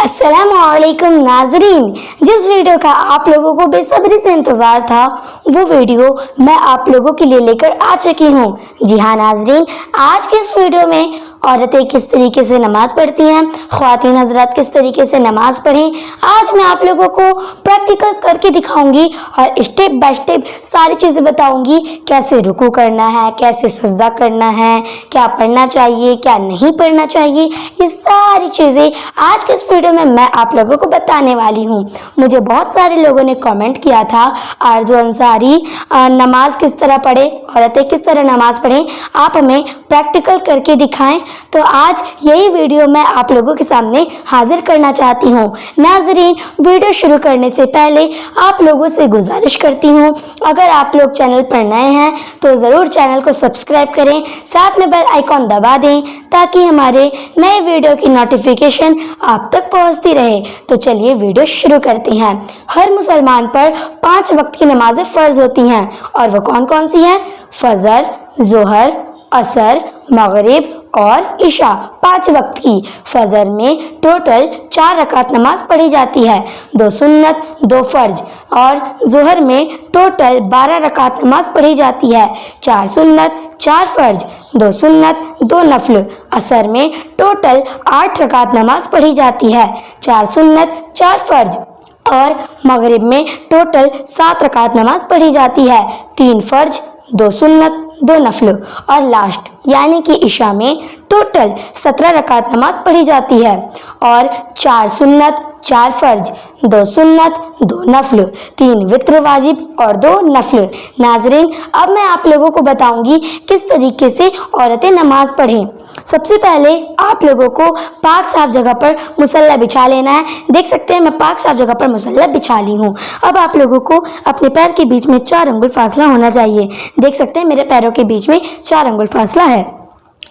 अस्सलाम वालेकुम नाजरीन। जिस वीडियो का आप लोगों को बेसब्री से इंतज़ार था वो वीडियो मैं आप लोगों के लिए लेकर आ चुकी हूँ। जी हाँ नाजरीन, आज के इस वीडियो में औरतें किस तरीके से नमाज पढ़ती हैं, ख्वातीन हजरात किस तरीके से नमाज पढ़ें, आज मैं आप लोगों को प्रैक्टिकल करके दिखाऊंगी और स्टेप बाय स्टेप सारी चीज़ें बताऊंगी। कैसे रुकू करना है, कैसे सजदा करना है, क्या पढ़ना चाहिए, क्या नहीं पढ़ना चाहिए, ये सारी चीज़ें आज के इस वीडियो में मैं आप लोगों को बताने वाली हूँ। मुझे बहुत सारे लोगों ने कमेंट किया था, आरजू अंसारी नमाज किस तरह पढ़े, औरतें किस तरह नमाज पढ़ें, आप हमें प्रैक्टिकल करके दिखाएं। तो आज यही वीडियो मैं आप लोगों के सामने हाजिर करना चाहती हूँ। नाजरीन, वीडियो शुरू करने से पहले आप लोगों से गुजारिश करती हूँ, अगर आप लोग चैनल पर नए हैं तो ज़रूर चैनल को सब्सक्राइब करें, साथ में बेल आइकॉन दबा दें ताकि हमारे नए वीडियो की नोटिफिकेशन आप तक पहुँचती रहे। तो चलिए वीडियो शुरू करते हैं। हर मुसलमान पर 5 वक्त की नमाजें फ़र्ज होती हैं और वो कौन कौन सी हैं? फजर, जोहर, असर, मगरिब और इशा। 5 वक्त की। फजर में टोटल 4 रकात नमाज पढ़ी जाती है, 2 सुन्नत 2 फर्ज, और जोहर में टोटल 12 रकात नमाज पढ़ी जाती है, 4 सुन्नत 4 फर्ज, 2 सुन्नत 2 नफल। असर में टोटल 8 रकात नमाज पढ़ी जाती है, 4 सुन्नत 4 फर्ज, और मगरिब में टोटल 7 रकात नमाज पढ़ी जाती है, 3 फर्ज 2 सुन्नत 2 नफल, और लास्ट यानी कि इशा में टोटल 17 रकात नमाज पढ़ी जाती है और 4 सुन्नत 4 फर्ज, 2 सुन्नत 2 नफल, 3 वित्र वाजिब और 2 नफल। नाजरीन, अब मैं आप लोगों को बताऊंगी किस तरीके से औरतें नमाज पढ़ें। सबसे पहले आप लोगों को पाक साफ जगह पर मुसल्ला बिछा लेना है। देख सकते हैं मैं पाक साफ जगह पर मुसल्ला बिछा ली हूँ। अब आप लोगों को अपने पैर के बीच में 4 अंगुल फासला होना चाहिए। देख सकते हैं मेरे पैरों के बीच में 4 अंगुल फासला है।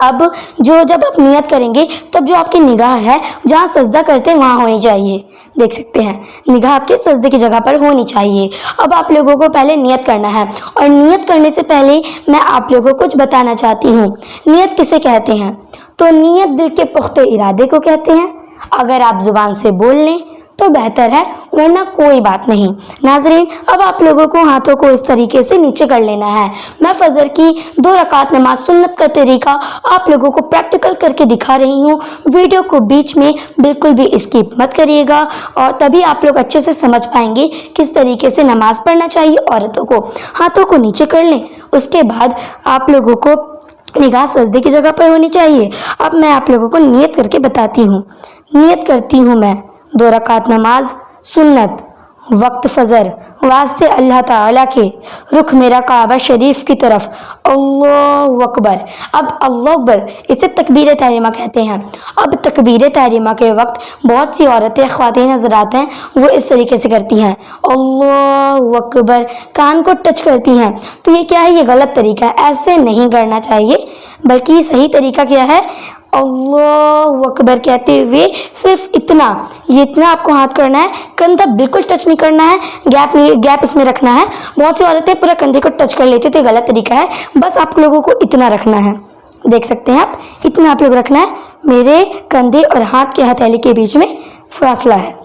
अब जब आप नियत करेंगे तब जो आपकी निगाह है जहाँ सजदा करते हैं वहाँ होनी चाहिए। देख सकते हैं निगाह आपके सजदे की जगह पर होनी चाहिए। अब आप लोगों को पहले नियत करना है और नियत करने से पहले मैं आप लोगों को कुछ बताना चाहती हूँ। नियत किसे कहते हैं? तो नियत दिल के पुख्ते इरादे को कहते हैं। अगर आप जुबान से बोल लें तो बेहतर है, वरना कोई बात नहीं। नाजरीन, अब आप लोगों को हाथों को इस तरीके से नीचे कर लेना है। मैं फजर की 2 रकात नमाज सुन्नत का तरीका आप लोगों को प्रैक्टिकल करके दिखा रही हूँ। वीडियो को बीच में बिल्कुल भी स्किप मत करिएगा और तभी आप लोग अच्छे से समझ पाएंगे किस तरीके से नमाज पढ़ना चाहिए। औरतों को हाथों को नीचे कर लें, उसके बाद आप लोगों को निगाह सजदे की जगह पर होनी चाहिए। अब मैं आप लोगों को नियत करके बताती हूँ। नियत करती हूँ मैं 2 रकात नमाज सुन्नत वक्त फजर वास्ते अल्लाह ताला के, रुख मेरा काबा शरीफ की तरफ, अल्लाहु अकबर। अब अल्लाहु अकबर इसे तकबीर तहरीमा कहते हैं। अब तकबीर तहरीमा के वक्त बहुत सी औरतें ख्वातीन हज़रात हैं वो इस तरीके से करती हैं, अल्लाहु अकबर, कान को टच करती हैं। तो ये क्या है? ये गलत तरीका है, ऐसे नहीं करना चाहिए। बल्कि सही तरीका क्या है? अल्लाहु अकबर कहते हुए सिर्फ इतना आपको हाथ करना है, कंधा बिल्कुल टच नहीं करना है, गैप इसमें रखना है। बहुत सी औरतें पूरा कंधे को टच कर लेती है, तो ये गलत तरीका है। बस आप लोगों को इतना रखना है। देख सकते हैं आप, इतना आप लोग रखना है। मेरे कंधे और हाथ के हथेली के बीच में फासला है,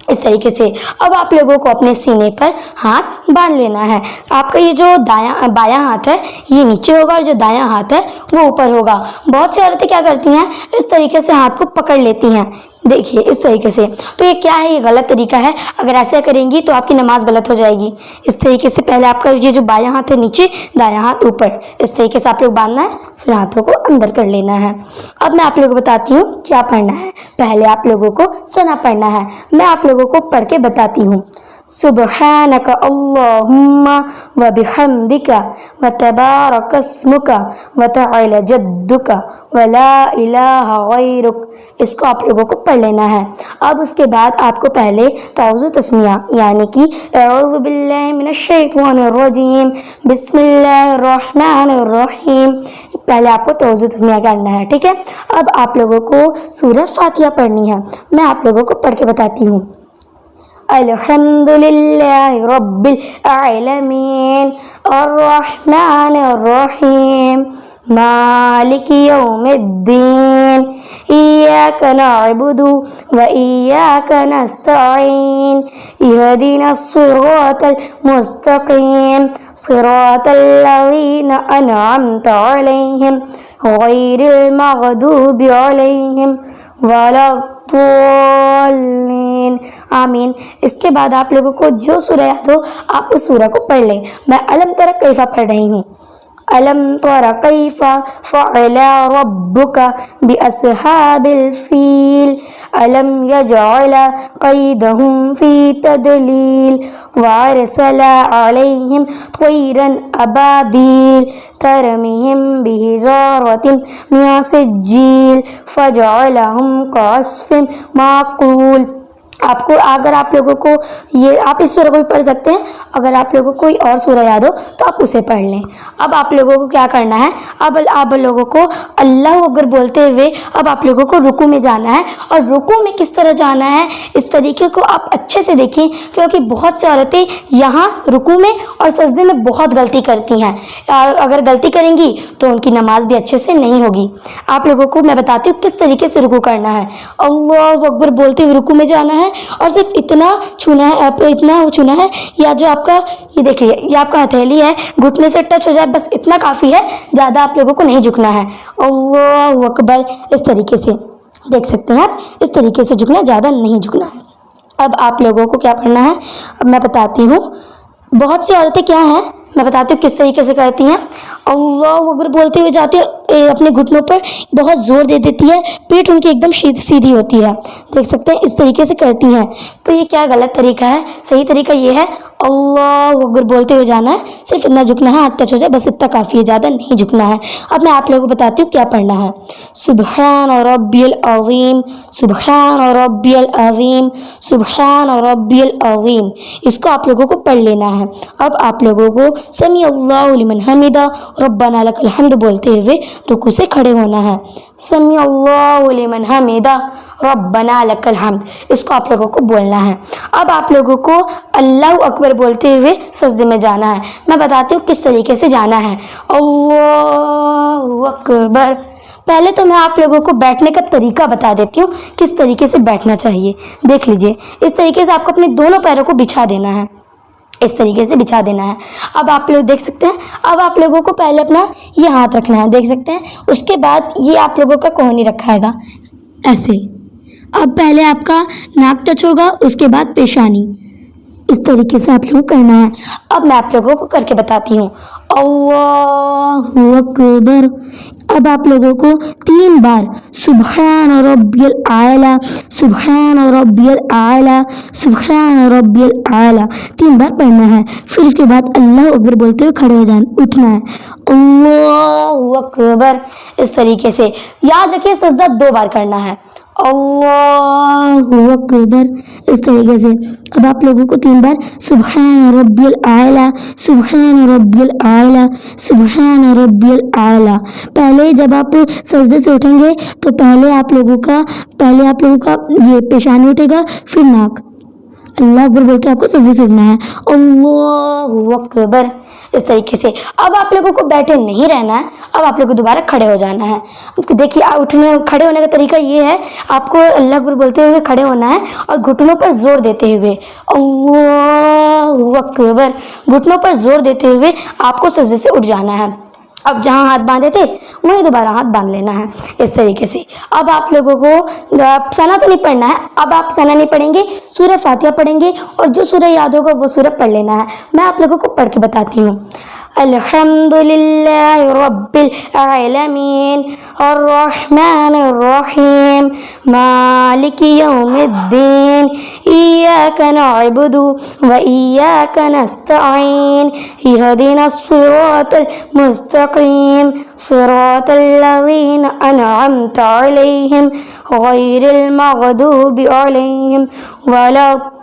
इस तरीके से। अब आप लोगों को अपने सीने पर हाथ बांध लेना है। आपका ये जो बायां हाथ है ये नीचे होगा और जो दायां हाथ है वो ऊपर होगा। बहुत सी औरतें क्या करती हैं, इस तरीके से हाथ को पकड़ लेती हैं। देखिए इस तरीके से, तो ये क्या है? ये गलत तरीका है। अगर ऐसा करेंगी तो आपकी नमाज गलत हो जाएगी। इस तरीके से पहले आपका ये जो बायां हाथ है नीचे, दायां हाथ ऊपर, इस तरीके से आप लोग बांधना है, फिर हाथों को अंदर कर लेना है। अब मैं आप लोगों को बताती हूँ क्या पढ़ना है। पहले आप लोगों को सना पढ़ना है, मैं आप लोगों को पढ़ के बताती हूँ। सुब्हानक अल्लाहुम्मा व बिहम्दिका व तबारक अस्मुका व तआला जद्दुका व ला इलाहा गैरुक। इसको आप लोगों को पढ़ लेना है। अब उसके बाद आपको पहले तौज़ु तस्मिया यानी कि अऊज़ु बिल्लाहि मिनश शैतानिर रजीम बिस्मिल्लाहिर रहमानिर रहीम, पहले आपको तौज़ु तस्मिया करना है, ठीक है। अब आप लोगों को सूरह फातिहा पढ़नी है। मैं आप लोगों को पढ़ के बताती हूँ। अल्हम्दुलिल्लाहि रब्बिल आलमीन अर्रहमानिर रहीम मालिक यौमिद्दीन इय्याका नअबुदु व इय्याका नस्तईन इहदिनस सिरातल मुस्तकीम सिरातल लज़ीना अनअमता अलैहिम गैरिल मग़दूबि अलैहिम वलद्दॉल्लीन। आमीन। इसके बाद आप लोगों को जो सूरह याद हो आप उस सूरह को पढ़ लें। मैं अलम तरा कैफ़ा पढ़ रही हूँ। अलम तरा कैफ़ा फ़अला रब्बुका बिअस्हाबिल फ़ील अलम यजअल कैदहुम फ़ी तदलील वअरसला अलैहिम तैरन अबाबील तरमीहिम बिहिजारतिन मिन सिज्जील फजअलहुम कअस्फ़िन माक़ूल। आपको अगर आप लोगों को ये आप इस सूरह को भी पढ़ सकते हैं। अगर आप लोगों को कोई और सूरह याद हो तो आप उसे पढ़ लें। अब आप लोगों को क्या करना है, अब आप लोगों को अल्लाह अकबर बोलते हुए अब आप लोगों को रुकू में जाना है। और रुकू में किस तरह जाना है इस तरीके को आप अच्छे से देखें, क्योंकि बहुत सी औरतें यहाँ रुकू में और सजदे में बहुत गलती करती हैं। और अगर गलती करेंगी तो उनकी नमाज भी अच्छे से नहीं होगी। आप लोगों को मैं बताती हूँ किस तरीके से रुकू करना है। अल्लाह अकबर बोलते हुए रुकू में जाना है और सिर्फ इतना छूना है, इतना छूना है, या जो आपका ये देखिए ये आपका हथेली है घुटने से टच हो जाए, बस इतना काफ़ी है, ज़्यादा आप लोगों को नहीं झुकना है। अल्लाहु अकबर इस तरीके से देख सकते हैं आप, इस तरीके से झुकना है, ज़्यादा नहीं झुकना है। अब आप लोगों को क्या पढ़ना है अब मैं बताती हूँ। बहुत सी औरतें क्या हैं मैं बताती हूँ किस तरीके से करती हैं। अल्लाहु अकबर बोलते हुए जाती है, अपने घुटनों पर बहुत ज़ोर दे देती है, पीठ उनकी एकदम सीधी होती है, देख सकते हैं इस तरीके से करती हैं। तो ये क्या गलत तरीका है, सही तरीका ये है अल्लाहु अकबर बोलते हुए जाना है, सिर्फ इतना झुकना है, हाथ टच हो जाए, बस इतना काफ़ी है, ज़्यादा नहीं झुकना है। अब मैं आप लोगों को बताती हूँ क्या पढ़ना है। सुबहान रब्बियल अज़ीम, सुबहान रब्बियल अज़ीम, सुबहान रब्बियल अज़ीम, इसको आप लोगों को पढ़ लेना है। अब आप लोगों को समी अल्लाहु लिमन हमिदा रब्बना लकल हम्द बोलते हुए रुकू से खड़े होना है। समी अल्लाहु लिमन हमिदा रब्बना लकल हम्द, इसको आप लोगों को बोलना है। अब आप लोगों को अल्लाहु अकबर बोलते हुए सजदे में जाना है। मैं बताती हूँ किस तरीके से जाना है। अल्लाहु अकबर। पहले तो मैं आप लोगों को बैठने का तरीका बता देती हूँ किस तरीके से बैठना चाहिए। देख लीजिए, इस तरीके से आपको अपने दोनों पैरों को बिछा देना है, इस तरीके से बिछा देना है। अब आप लोग देख सकते हैं, अब आप लोगों को पहले अपना ये हाथ रखना है, देख सकते हैं। उसके बाद ये आप लोगों का कोहनी रखा हैगा ऐसे। अब पहले आपका नाक टच होगा, उसके बाद पेशानी, इस तरीके से आप लोगों को करना है। अब मैं आप लोगों को करके बताती हूँ। अल्लाहु अकबर। अब आप लोगों को 3 बार सुबहान रब्बियल आला, सुबहान रब्बियल आला, सुबहान रब्बियल आला 3 बार पढ़ना है। फिर उसके बाद अल्लाह अकबर बोलते हुए खड़े हो जाना, उठना है। अल्लाहु अकबर, इस तरीके से। याद रखिए सजदा 2 बार करना है। अल्लाहु अकबर, इस तरीके से। अब आप लोगों को 3 बार सुबहान रब्बियल आला, सुबहान रब्बियल आला, सुबहान रब्बियल आला। पहले जब आप सजदे से उठेंगे तो पहले आप लोगों का ये पेशानी उठेगा, फिर नाक। अल्लाह अकबर बोलते आपको सजदे से उठना है। अल्लाहु अकबर, इस तरीके से। अब आप लोगों को बैठे नहीं रहना है, अब आप लोगों को दोबारा खड़े हो जाना है। उसको देखिए, खड़े होने का तरीका ये है, आपको अल्लाह अकबर बोलते हुए खड़े होना है और घुटनों पर जोर देते हुए अल्लाहु अकबर, घुटनों पर जोर देते हुए आपको सजदे से उठ जाना है। अब जहाँ हाथ बांधे थे वहीं दोबारा हाथ बांध लेना है, इस तरीके से। अब आप लोगों को सना तो नहीं पढ़ना है, अब आप सना नहीं पढ़ेंगे, सूरह फातिहा पढ़ेंगे और जो सूरह याद होगा वो सूरह पढ़ लेना है। मैं आप लोगों को पढ़ के बताती हूँ। अल्हम्दुलिल्लाहि रब्बिल आलमीन अर्रहमानिर रहीम मालिकी यौमिद्दीन इय्याका नअबुदु व इय्याका नस्तईन इहदिनस सिरातल मुस्तकीम सिरातल लज़ीना अनअमता अलैहिम गैरिल मग़दूबि अलैहिम वलद्दॉल्लीन।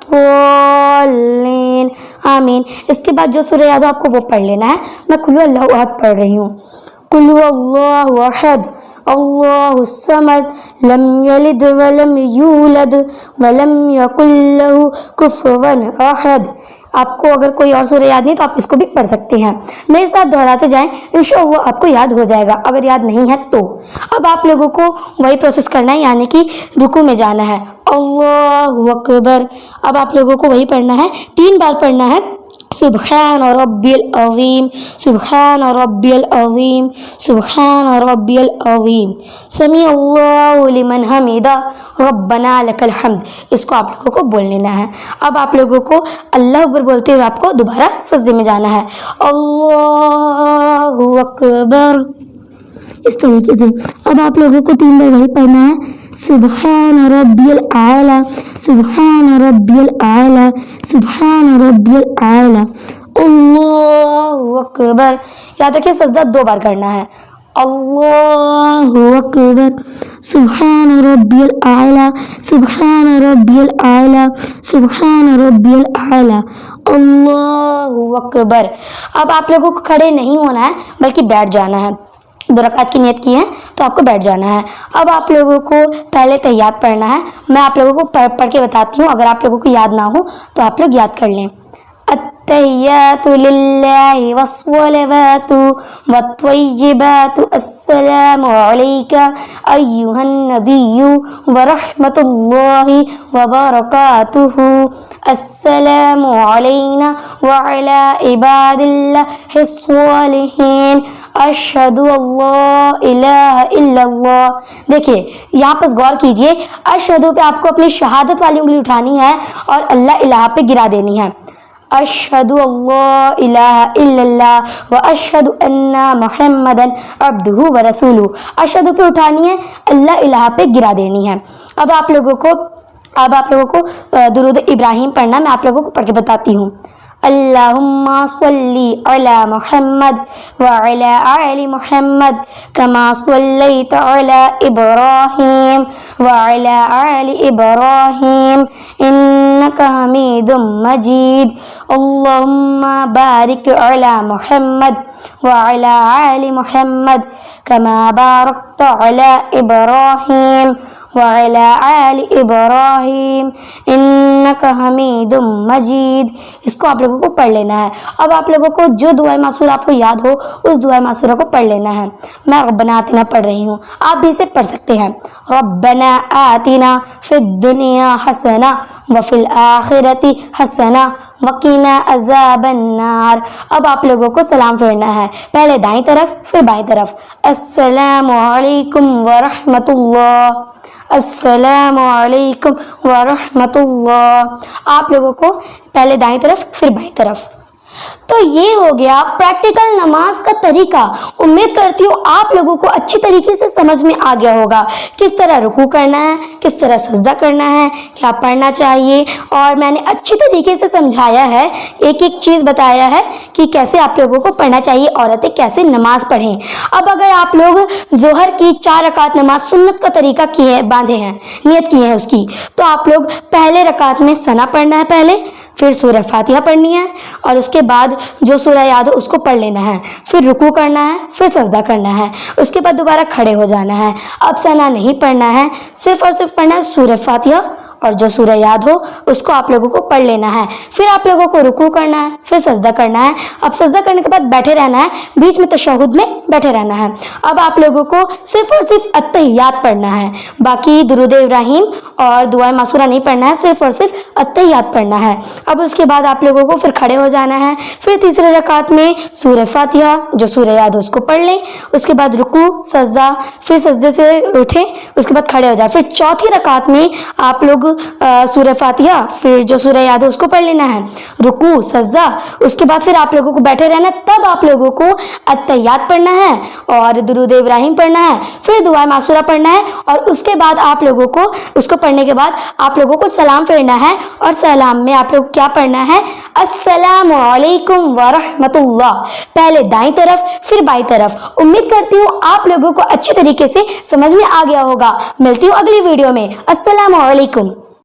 आमीन। इसके बाद जो सूरह याद हो आपको वो पढ़ लेना है। मैं कुल हुवल्लाहु अहद पढ़ रही हूँ। कुल हुवल्लाहु अहद अल्लाहु समद लम यलिद वलम यूलद वलम यकुल लहु कुफुवन अहद। आपको अगर कोई और सूरह याद नहीं तो आप इसको भी पढ़ सकते हैं। मेरे साथ दोहराते जाएं, इंशाअल्लाह आपको याद हो जाएगा। अगर याद नहीं है तो अब आप लोगों को वही प्रोसेस करना है, यानी कि रुकू में जाना है, अल्लाहु अकबर। अब आप लोगों को वही पढ़ना है, 3 बार पढ़ना है, सुबहान रब्बियल अज़ीम, सुबहान रब्बियल अज़ीम, सुबहान रब्बियल अज़ीम, समी अल्लाहु लिमन हमीदा, रब्बना लकल हम्द। इसको आप लोगों को बोल लेना है। अब आप लोगों को अल्लाह अकबर बोलते हुए आपको दोबारा सजदे में जाना है, अल्लाहु अकबर, इस तरीके से। अब आप लोगों को 3 बार वही पढ़ना है, सुबहान रब्बियल आला, सुबहान रब्बियल आला, सुबहान रब्बियल आला, अल्लाहु अकबर। याद रखिए सजदा 2 बार करना है, अल्लाहु अकबर, सुबहान रब्बियल आला, सुबहान रब्बियल आला, सुबहान रब्बियल आला, अल्लाहु अकबर। अब आप लोगों को खड़े नहीं होना है बल्कि बैठ जाना है। 2 रकात की नियत की है तो आपको बैठ जाना है। अब आप लोगों को पहले तहियात पढ़ना है। मैं आप लोगों को पढ़ के बताती हूँ, अगर आप लोगों को याद ना हो तो आप लोग याद कर लें। अत्तहियातु लिल्लाहि वस्सलवातु वत्तय्यिबातु अस्सलामु अलैका अय्युहन नबिय्यु व रहमतुल्लाहि व बरकातुहु, अस्सलामु अलैना व अला इबादिल्लाहिस सालिहीन, अशहदु अल्ला इलाहा इल्लल्लाह। देखिए यहाँ पर गौर कीजिए, अशहदु पे आपको अपनी शहादत वाली उंगली उठानी है और अल्लाह इलाहा पे गिरा देनी है। अशहदु अल्ला इलाहा इल्लल्लाह व अशहदु अन्ना मुहम्मदन अब्दुहु व रसूलुहु। अशहदु पे उठानी है, अल्लाह इलाहा पे गिरा देनी है। अब आप लोगों को दुरूद इब्राहिम पढ़ना, मैं आप लोगों को पढ़ के बताती हूँ। अल्लाहुम्मा सल्ली अला मुहम्मद व अला आलि मुहम्मद कमा सल्लैता अला इब्राहीम व अला आलि इब्राहीम इन्नका हमीदुम मजीद। अल्लाहुम्मा बारिक अला मुहम्मद व अला आलि मुहम्मद कमा बारकता अला इब्राहीम व अला आलि इब्राहीम इन्नका हमीदुम मजीद। इसको आप लोगों को पढ़ लेना है। अब आप लोगों को जो दुआ मासूरा आपको याद हो उस दुआ मासूरा को पढ़ लेना है। मैं रब्बना आतिना पढ़ रही हूँ, आप भी इसे पढ़ सकते हैं। रब्बना आतिना फिद दुनिया हसना व फिल आखिरति हसना वकीना अज़ाबन्नार। अब आप लोगों को सलाम फेरना है, पहले दाईं तरफ फिर बाईं तरफ। अस्सलामु अलैकुम व रहमतुल्लाह, अस्सलामु अलैकुम व रहमतुल्लाह। आप लोगों को पहले दाईं तरफ फिर बाईं तरफ। तो ये हो गया प्रैक्टिकल नमाज का तरीका। उम्मीद करती हूँ आप लोगों को अच्छी तरीके से समझ में आ गया होगा, किस तरह रुकू करना है, किस तरह सजदा करना है, क्या पढ़ना चाहिए, और मैंने अच्छी तरीके से समझाया है, एक एक चीज़ बताया है कि कैसे आप लोगों को पढ़ना चाहिए, औरतें कैसे नमाज पढ़ें। अब अगर आप लोग जोहर की 4 रकात नमाज सुन्नत का तरीका किए बांधे हैं, नियत किए हैं उसकी, तो आप लोग पहले रकात में सना पढ़ना है, पहले फिर सूरह फातिहा पढ़नी है और उसके बाद जो सूरह याद हो उसको पढ़ लेना है, फिर रुकू करना है, फिर सजदा करना है, उसके बाद दोबारा खड़े हो जाना है। अब सना नहीं पढ़ना है, सिर्फ और सिर्फ पढ़ना है सूरह फातिहा और जो सूरह याद हो उसको आप लोगों को पढ़ लेना है। फिर आप लोगों को रुकू करना है, फिर सजदा करना है। अब सजदा करने के बाद बैठे रहना है, बीच में तशहुद में बैठे रहना है। अब आप लोगों को सिर्फ और सिर्फ अत्तहियात पढ़ना है, बाकी दुरूद इब्राहिम और दुआ मासूरा नहीं पढ़ना है, सिर्फ और सिर्फ अत्तहियात पढ़ना है। अब उसके बाद आप लोगों को फिर खड़े हो जाना है, फिर तीसरे रकात में सूरह फातिहा जो सूरह याद हो उसको पढ़ लें, उसके बाद रुकू सजदा, फिर सजदे से उठें, उसके बाद खड़े हो जाए। फिर चौथी रकात में आप लोग सूरह फातिहा फिर जो सूरह याद हो उसको पढ़ लेना है, रुकू सजदा, उसके बाद फिर आप लोगों को बैठे रहना है। तब आप लोगों को अत्तहियात पढ़ना है और दुरूद इब्राहिम पढ़ना है, फिर दुआ मासूरा पढ़ना है और उसके बाद आप लोगों को उसको पढ़ने के बाद आप लोगों को सलाम फेरना है और सलाम में आप लोग क्या पढ़ना है, अस्सलामु अलैकुम व रहमतुल्लाह, पहले दाईं तरफ फिर बाईं तरफ। उम्मीद करती हूँ आप लोगों को अच्छी तरीके से समझ में आ गया होगा। मिलती हूँ अगली वीडियो में। अस्सलामु अलैकुम।